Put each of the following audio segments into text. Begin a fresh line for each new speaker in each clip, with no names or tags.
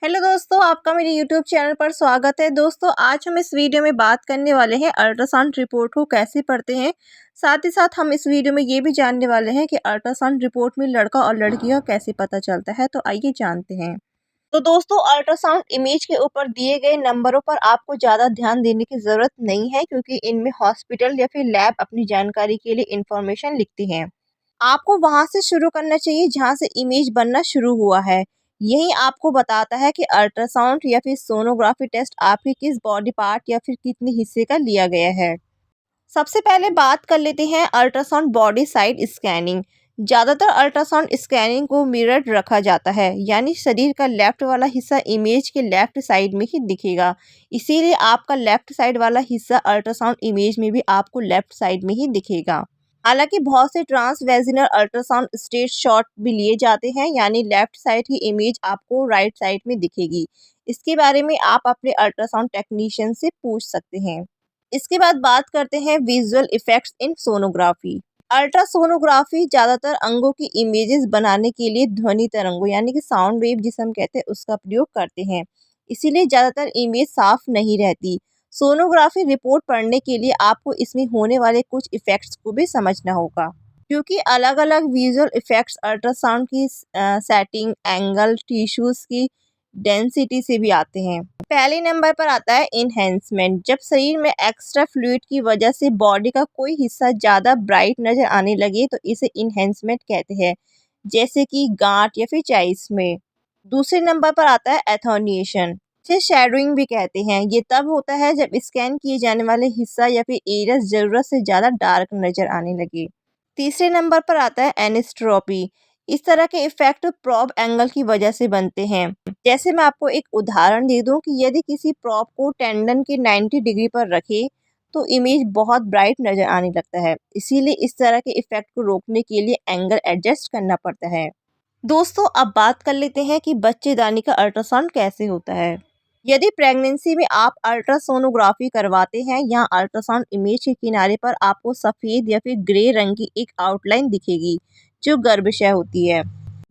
Hello दोस्तों, आपका मेरे यूट्यूब चैनल पर स्वागत है। दोस्तों, आज हम इस वीडियो में बात करने वाले हैं अल्ट्रासाउंड रिपोर्ट को कैसे पढ़ते हैं। साथ ही साथ हम इस वीडियो में ये भी जानने वाले हैं कि अल्ट्रासाउंड रिपोर्ट में लड़का और लड़की का कैसे पता चलता है। तो आइए जानते हैं। तो दोस्तों, अल्ट्रासाउंड इमेज के ऊपर दिए गए नंबरों पर आपको ज़्यादा ध्यान देने की ज़रूरत नहीं है, क्योंकि इनमें हॉस्पिटल या फिर लैब अपनी जानकारी के लिए इंफॉर्मेशन लिखती हैं। आपको वहां से शुरू करना चाहिए जहां से इमेज बनना शुरू हुआ है। यही आपको बताता है कि अल्ट्रासाउंड या फिर सोनोग्राफी टेस्ट आपके किस बॉडी पार्ट या फिर कितने हिस्से का लिया गया है। सबसे पहले बात कर लेते हैं अल्ट्रासाउंड बॉडी साइड स्कैनिंग। ज़्यादातर अल्ट्रासाउंड स्कैनिंग को मिरर्ड रखा जाता है, यानी शरीर का लेफ्ट वाला हिस्सा इमेज के लेफ्ट साइड में ही दिखेगा। इसीलिए आपका लेफ्ट साइड वाला हिस्सा अल्ट्रासाउंड इमेज में भी आपको लेफ्ट साइड में ही दिखेगा। हालांकि बहुत से ट्रांसवेजिनल अल्ट्रासाउंड स्टेट शॉट भी लिए जाते हैं, यानी लेफ्ट साइड की इमेज आपको राइट साइड में दिखेगी। इसके बारे में आप अपने अल्ट्रासाउंड टेक्नीशियन से पूछ सकते हैं। इसके बाद बात करते हैं विजुअल इफेक्ट्स इन सोनोग्राफी। अल्ट्रासोनोग्राफी ज़्यादातर अंगों की इमेजेस बनाने के लिए ध्वनि तरंगों यानी कि साउंड वेव जिसे हम कहते हैं उसका प्रयोग करते हैं। इसीलिए ज़्यादातर इमेज साफ नहीं रहती। सोनोग्राफी रिपोर्ट पढ़ने के लिए आपको इसमें होने वाले कुछ इफ़ेक्ट्स को भी समझना होगा, क्योंकि अलग अलग विजुअल इफ़ेक्ट्स अल्ट्रासाउंड की सेटिंग, एंगल, टिश्यूज़ की डेंसिटी से भी आते हैं। पहले नंबर पर आता है इन्हेंसमेंट। जब शरीर में एक्स्ट्रा फ्लूइड की वजह से बॉडी का कोई हिस्सा ज़्यादा ब्राइट नज़र आने लगे तो इसे इन्हेंसमेंट कहते हैं, जैसे कि गांठ या फिर चाइस में। दूसरे नंबर पर आता है एथोनिएशन। इसे शैडोइंग भी कहते हैं। ये तब होता है जब स्कैन किए जाने वाले हिस्सा या फिर एरिया ज़रूरत से ज़्यादा डार्क नज़र आने लगे। तीसरे नंबर पर आता है एनिस्ट्रोपी। इस तरह के इफेक्ट प्रॉब एंगल की वजह से बनते हैं। जैसे मैं आपको एक उदाहरण दे दूं कि यदि किसी प्रॉब को टेंडन के 90 डिग्री पर रखे तो इमेज बहुत ब्राइट नज़र आने लगता है। इसीलिए इस तरह के इफेक्ट को रोकने के लिए एंगल एडजस्ट करना पड़ता है। दोस्तों, अब बात कर लेते हैं कि बच्चेदानी का अल्ट्रासाउंड कैसे होता है। यदि प्रेगनेंसी में आप अल्ट्रासोनोग्राफी करवाते हैं, यहाँ अल्ट्रासाउंड इमेज के किनारे पर आपको सफ़ेद या फिर ग्रे रंग की एक आउटलाइन दिखेगी, जो गर्भाशय होती है।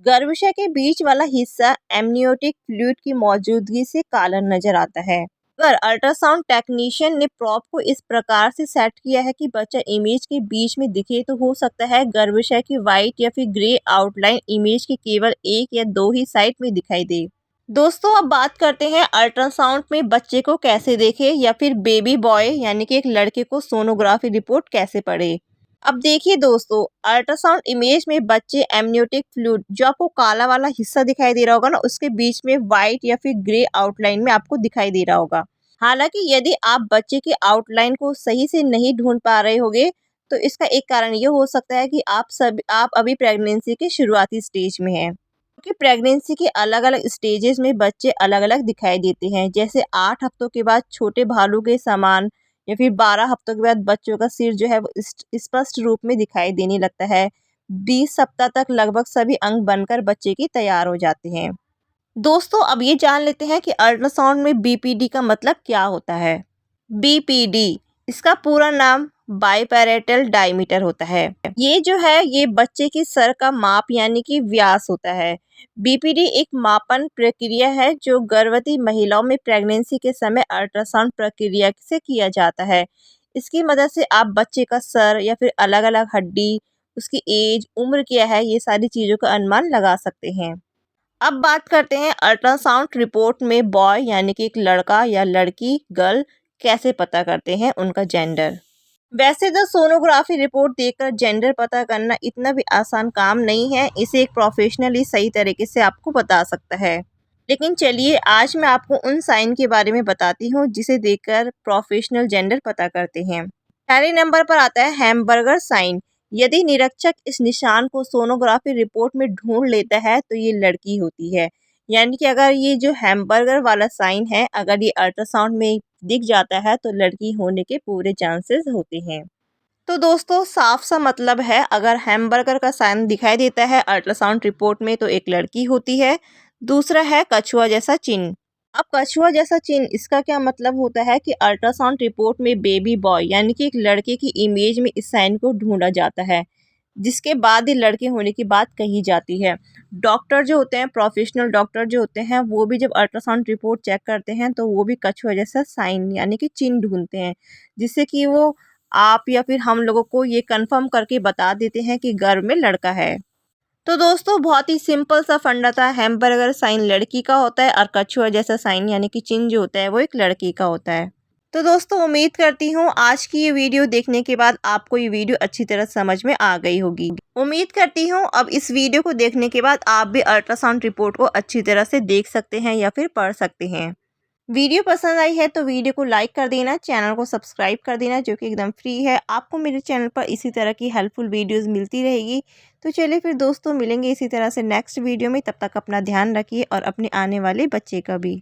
गर्भाशय के बीच वाला हिस्सा एमनियोटिक फ्लूइड की मौजूदगी से काला नजर आता है। अगर अल्ट्रासाउंड टेक्नीशियन ने प्रॉब को इस प्रकार से सेट किया है कि बच्चा इमेज के बीच में दिखे, तो हो सकता है गर्भाशय की वाइट या फिर ग्रे आउटलाइन इमेज के केवल एक या दो ही साइड में दिखाई दे। दोस्तों, अब बात करते हैं अल्ट्रासाउंड में बच्चे को कैसे देखें या फिर बेबी बॉय यानी कि एक लड़के को सोनोग्राफी रिपोर्ट कैसे पढ़े। अब देखिए दोस्तों, अल्ट्रासाउंड इमेज में बच्चे एमनियोटिक फ्लूइड, जो आपको काला वाला हिस्सा दिखाई दे रहा होगा ना, उसके बीच में वाइट या फिर ग्रे आउटलाइन में आपको दिखाई दे रहा होगा। हालांकि यदि आप बच्चे की आउटलाइन को सही से नहीं ढूंढ पा रहे होगे, तो इसका एक कारण ये हो सकता है कि आप अभी प्रेगनेंसी के शुरुआती स्टेज में हैं। क्योंकि प्रेगनेंसी के अलग अलग स्टेजेस में बच्चे अलग अलग दिखाई देते हैं। जैसे 8 हफ्तों के बाद छोटे भालू के समान या फिर 12 हफ्तों के बाद बच्चों का सिर जो है वो स्पष्ट रूप में दिखाई देने लगता है। 20 सप्ताह तक लगभग सभी अंग बनकर बच्चे की तैयार हो जाते हैं। दोस्तों, अब ये जान लेते हैं कि अल्ट्रासाउंड में बीपीडी का मतलब क्या होता है। बीपीडी, इसका पूरा नाम बाइपैरेटल डायमीटर होता है। ये जो है ये बच्चे की सर का माप यानी कि व्यास होता है। बीपीडी एक मापन प्रक्रिया है जो गर्भवती महिलाओं में प्रेगनेंसी के समय अल्ट्रासाउंड प्रक्रिया से किया जाता है। इसकी मदद से आप बच्चे का सर या फिर अलग अलग हड्डी, उसकी एज, उम्र क्या है, ये सारी चीज़ों का अनुमान लगा सकते हैं। अब बात करते हैं अल्ट्रासाउंड रिपोर्ट में बॉय यानी कि एक लड़का या लड़की, गर्ल, कैसे पता करते हैं उनका जेंडर। वैसे तो सोनोग्राफी रिपोर्ट देखकर जेंडर पता करना इतना भी आसान काम नहीं है। इसे एक प्रोफेशनल ही सही तरीके से आपको बता सकता है। लेकिन चलिए, आज मैं आपको उन साइन के बारे में बताती हूँ जिसे देखकर प्रोफेशनल जेंडर पता करते हैं। पहले नंबर पर आता है हैमबर्गर साइन। यदि निरीक्षक इस निशान को सोनोग्राफी रिपोर्ट में ढूंढ लेता है तो ये लड़की होती है। यानी कि अगर ये जो हैमबर्गर वाला साइन है, अगर ये अल्ट्रासाउंड में दिख जाता है तो लड़की होने के पूरे चांसेस होते हैं। तो दोस्तों, साफ सा मतलब है, अगर हैमबर्गर का साइन दिखाई देता है अल्ट्रासाउंड रिपोर्ट में तो एक लड़की होती है। दूसरा है कछुआ जैसा चिन्ह। अब कछुआ जैसा चिन्ह, इसका क्या मतलब होता है कि अल्ट्रासाउंड रिपोर्ट में बेबी बॉय यानी कि एक लड़के की इमेज में इस साइन को ढूंढा जाता है। जिसके बाद ही लड़के होने की बात कही जाती है। डॉक्टर जो होते हैं, प्रोफेशनल डॉक्टर जो होते हैं, वो भी जब अल्ट्रासाउंड रिपोर्ट चेक करते हैं तो वो भी कछुआ जैसा साइन यानी कि चिन्ह ढूंढते हैं, जिससे कि वो आप या फिर हम लोगों को ये कंफर्म करके बता देते हैं कि गर्भ में लड़का है। तो दोस्तों बहुत ही सिंपल सा फंडा था, हैमबर्गर साइन लड़की का होता है और कछुआ जैसा साइन यानी कि चिन्ह जो होता है वो एक लड़की का होता है। तो दोस्तों उम्मीद करती हूँ आज की ये वीडियो देखने के बाद आपको ये वीडियो अच्छी तरह समझ में आ गई होगी। उम्मीद करती हूँ अब इस वीडियो को देखने के बाद आप भी अल्ट्रासाउंड रिपोर्ट को अच्छी तरह से देख सकते हैं या फिर पढ़ सकते हैं। वीडियो पसंद आई है तो वीडियो को लाइक कर देना, चैनल को सब्सक्राइब कर देना जो कि एकदम फ्री है। आपको मेरे चैनल पर इसी तरह की हेल्पफुल वीडियोस मिलती रहेगी। तो चलिए फिर दोस्तों मिलेंगे इसी तरह से नेक्स्ट वीडियो में, तब तक अपना ध्यान रखिए और अपने आने वाले बच्चे का भी।